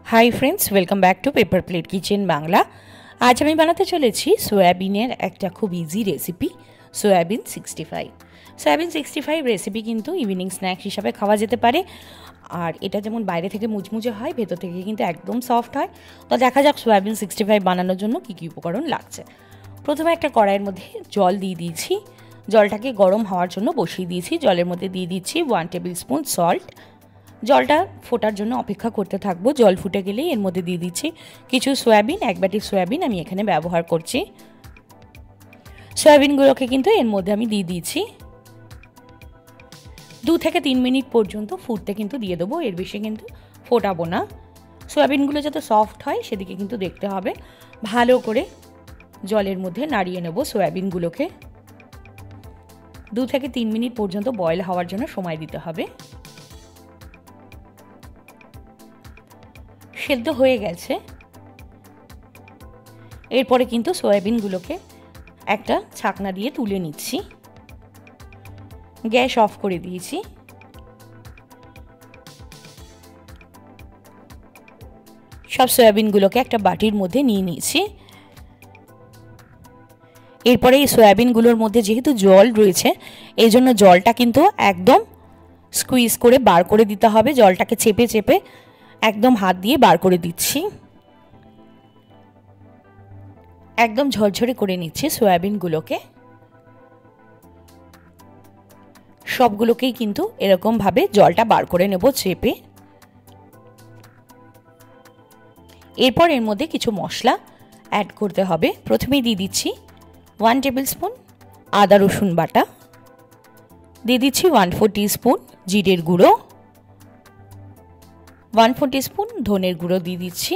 High friends welcome back to paper plate kitchen Bangla. आज हमें बनाते चले सोयाबिनेर एक खूब easy recipe soybean 65। Soybean 65 recipe किन्तु इवनिंग स्नैक्स हिसाबे खावा जेते पारे और एटा जेमन बाइरे थेके मुचमुचे हय भेतर थेके किन्तु एकदम सफ्ट हय। तो देखा जाक सोयाबिन 65 बानानोर जोन्नो कि कि उपकरण लागছে। प्रथमे एक कड़ाइयेर मध्ये जल दिए दिएछि, जलटाके गरम हওয়ার জন্য बसिए दिएछि। जलेर मध्ये दिए दिচ্ছি 1 टेबिल स्पून सल्ट। जलटा फोटार जोन्नो अपेक्षा करते थाकबो। जल फुटे गेलेई एर मध्ये दिए दिচ্ছি किछु सोयाबिन, एक बाटी सोयाबिन आमि एखाने व्यवहार करছি। सोयाबिनगुलोके किन्तु एर मध्ये आमि दिए दिয়েছি। 2 থেকে 3 मिनट पर्यन्त फुटते किन्तु दिए देबो, एर बेशी किन्तु फोटाबो ना। सोयाबिनगुलो जाते सफ्ट हय सेदिके किन्तु देखते हबे। भालो करे जलेर मध्ये नाड़िये नेब सोयाबिनगुलोके। 2 থেকে 3 मिनट पर्यन्त बয়েল हওয়ার জন্য সময় দিতে হবে। সেদ্ধ হয়ে গেছে। এরপরে কিন্তু সয়াবিনগুলোকে একটা ছাকনা দিয়ে তুলে নিচ্ছি। গ্যাস অফ করে দিয়েছি। সব সয়াবিনগুলোকে একটা বাটির মধ্যে নিয়ে নিয়েছি। এরপরে এই সয়াবিনগুলোর মধ্যে যেহেতু জল রয়েছে এই জন্য জলটা কিন্তু একদম স্কুইজ করে বার করে দিতে হবে। জলটাকে চেপে চেপে एकदम हाथ दिए बार करे दिচ্ছি। एकदम झरझरे करे निচ্ছি सोयाबिनगुलोके। सबगुलोकेই কিন্তু এরকম ভাবে জলটা বার করে নেব চেপে। এরপর এর মধ্যে কিছু মশলা অ্যাড করতে হবে। প্রথমেই দিয়ে দিচ্ছি 1 টেবিল স্পুন আদা রসুন বাটা, দিয়ে দিচ্ছি 1/4 টিস্পুন জিরের গুঁড়ো, 1/4 টিস্পুন ধনের গুঁড়ো দিয়ে দিচ্ছি,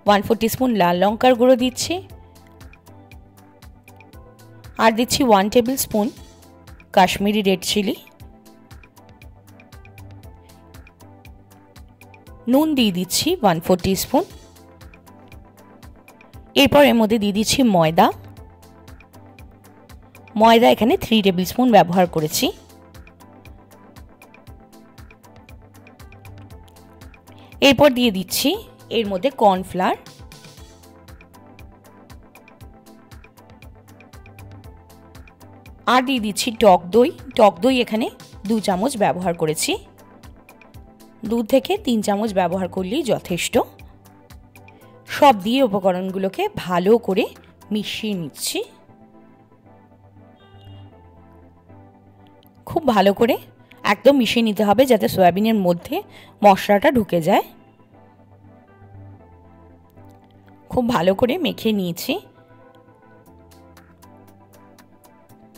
1/4 টিস্পুন লাল লঙ্কার গুঁড়ো দিচ্ছি, আর দিচ্ছি 1 tablespoon Kashmiri red chilli. নুন দিয়ে দিচ্ছি 1/4 টিস্পুন। এরপর এর মধ্যে দিয়ে দিচ্ছি ময়দা। ময়দা এখানে 3 টেবিল স্পুন ব্যবহার করেছি। এরপর দিয়ে দিচ্ছি এর মধ্যে কর্নফ্লাওয়ার, আর দিয়ে দিচ্ছি টক দই। টক দই এখানে 2 চামচ ব্যবহার করেছি। 2 থেকে 3 চামচ ব্যবহার করলেই যথেষ্ট। সব দিয়ে উপকরণগুলোকে ভালো করে মিশিয়ে নিচ্ছি। খুব ভালো করে একদম মিশিয়ে নিতে হবে যাতে সয়াবিনের মধ্যে মশলাটা ঢুকে যায়। খুব ভালো করে মেখে নিয়েছি।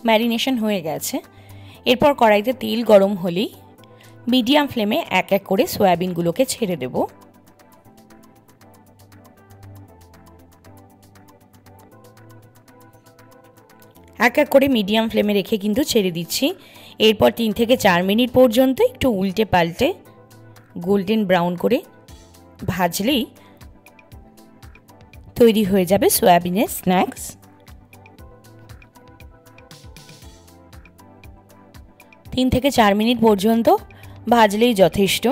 ম্যারিনেশন হয়ে গেছে। এরপর কড়াইতে তেল গরম হলেই মিডিয়াম ফ্লেমে এক এক করে সয়াবিনগুলোকে ছেড়ে দেব। এক এক করে মিডিয়াম ফ্লেমে রেখে কিন্তু ছেড়ে দিচ্ছি। এরপর 3 থেকে 4 মিনিট পর্যন্ত একটু উল্টে পাল্টে গোল্ডেন ব্রাউন করে ভাজলেই তৈরি হয়ে যাবে সয়াবিনের স্ন্যাক্স। 3 থেকে 4 মিনিট পর্যন্ত ভাজলেই যথেষ্ট।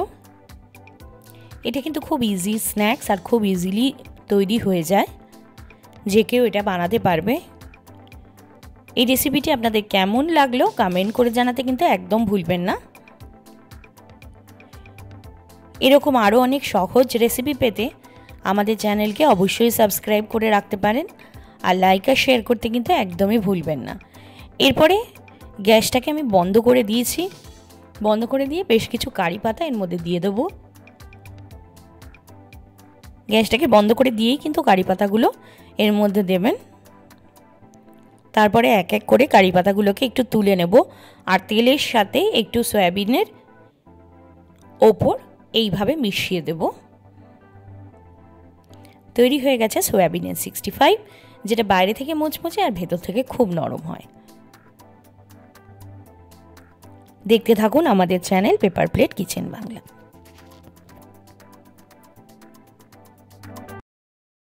এটা কিন্তু খুব ইজি স্ন্যাক্স আর খুব ইজিলি তৈরি হয়ে যায়। যে কেউ এটা বানাতে পারবে। এই রেসিপিটি আপনাদের কেমন লাগলো কমেন্ট করে জানাতে কিন্তু একদম ভুলবেন না। এরকম আরও অনেক সহজ রেসিপি পেতে আমাদের চ্যানেলকে অবশ্যই সাবস্ক্রাইব করে রাখতে পারেন আর লাইক আর শেয়ার করতে কিন্তু একদমই ভুলবেন না। এরপরে গ্যাসটাকে আমি বন্ধ করে দিয়েছি। বন্ধ করে দিয়ে বেশ কিছু কারি পাতা এর মধ্যে দিয়ে দেব। গ্যাসটাকে বন্ধ করে দিয়েই কিন্তু কারি পাতাগুলো এর মধ্যে দেবেন। তারপরে এক এক করে কারি পাতাগুলোকে একটু তুলে নেব আর তেলের সাথে একটু সয়াবিনের ওপর এইভাবে মিশিয়ে দেব। তৈরি হয়ে গেছে সোয়াবিনের 65, যেটা বাইরে থেকে মুচমুচে আর ভেতর থেকে খুব নরম হয়। দেখতে থাকুন আমাদের channel paper plate kitchen Bangla.